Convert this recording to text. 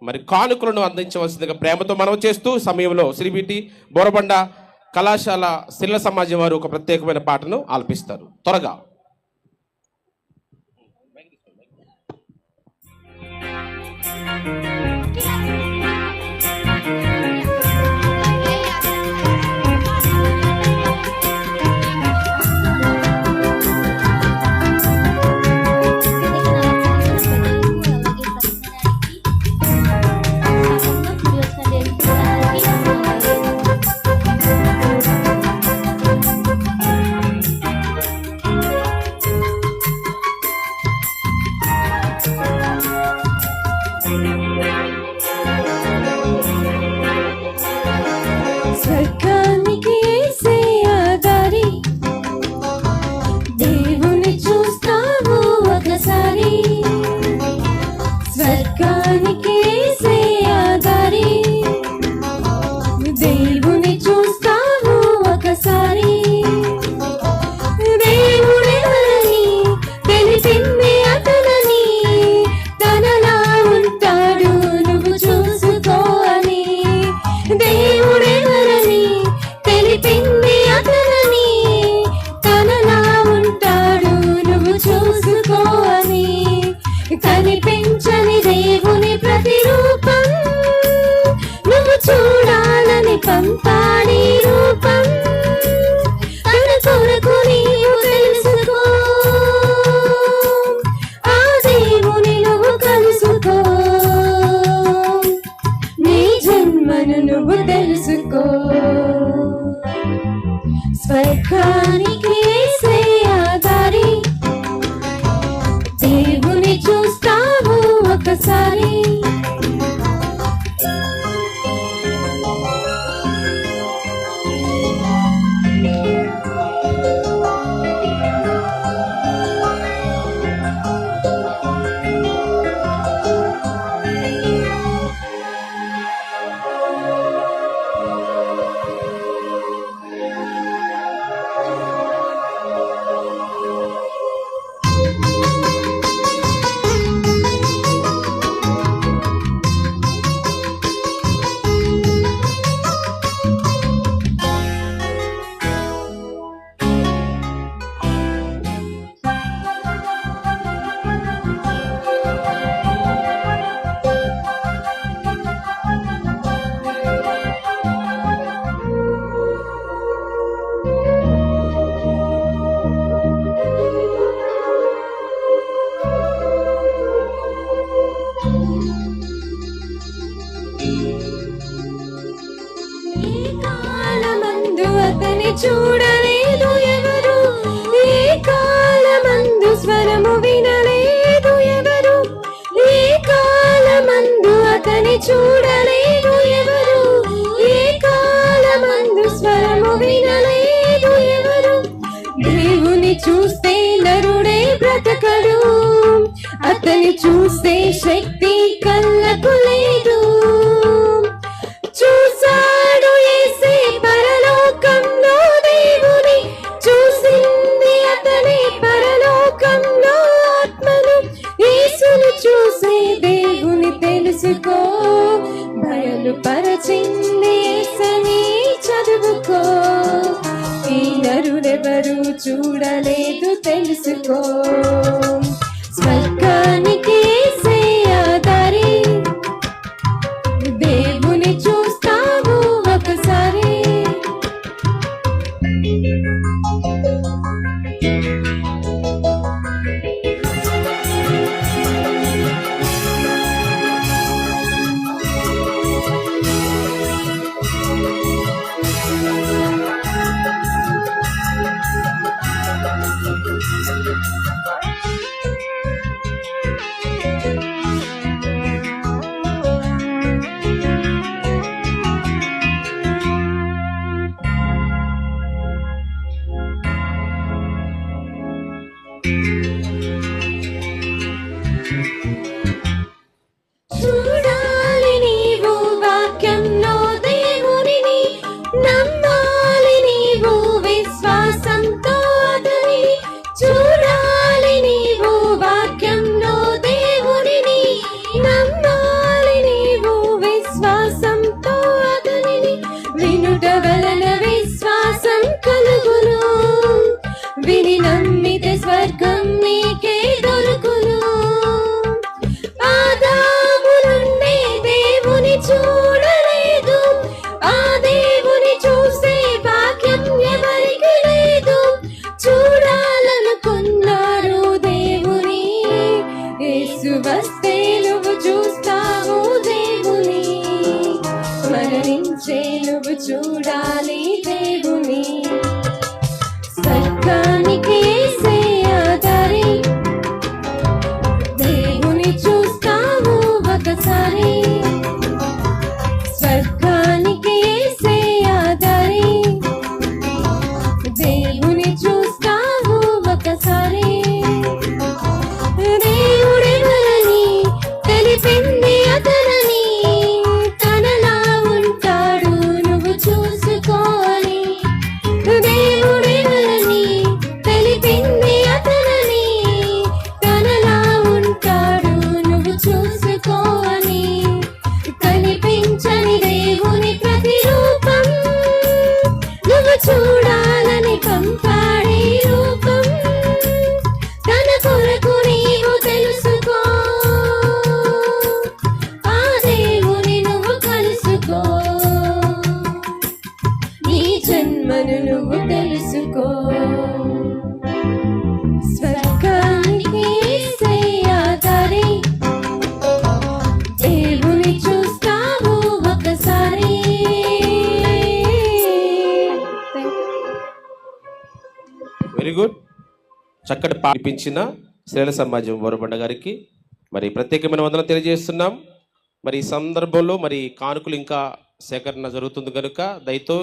మరి కానుకలను అందించవలసిందిగా ప్రేమతో మనవి చేస్తూ సమయంలో శ్రీబిటి బోరబండ కళాశాల శిల్ల సమాజం వారు ఒక ప్రత్యేకమైన పాటను ఆలపిస్తారు. త్వరగా కనిపించని దేవుని ప్రతిరూపం నువ్వు చూడాలని పంపాడి రూపం తన కొరకు నీవు తెలుసుకో ఆ దేవుని నువ్వు కలుసుకో నీ జన్మను నువ్వు తెలుసుకో స్వర్గానికి ఆధారి దేవుని చూస్తావు ఒకసారి చూడలేదు ఎవరు ఈ కాలమందు స్వరము వినలేదు ఎవరు ఈ కాలమందు అతని చూడలేదు ఎవరు ఈ కాలమందు స్వరము వినలేదు ఎవరు దేవుని చూస్తే నరుడే బ్రతకడు అతని చూస్తే శక్తి కళ్ళకు లేదు చూసాడు యేసే పరలోకంలో దేవుని చూసింది అతని పరలోకంలో ఆత్మను యేసును చూసే దేవుని తెలుసుకో బయలుపరచింది యేసని చదువుకో ఈ నరుడెవరు చూడలేదు తెలుసుకో స్వర్గానికి యేసే ఆధారి దేవుని చూస్తావు ఒకసారి చక్కటి పాపించిన శ్రేల సమాజం బోరబండ గారికి మరి ప్రత్యేకమైన వందనం తెలియజేస్తున్నాం. మరి ఈ సందర్భంలో మరి కానుకలు ఇంకా సేకరణ జరుగుతుంది కనుక దయతో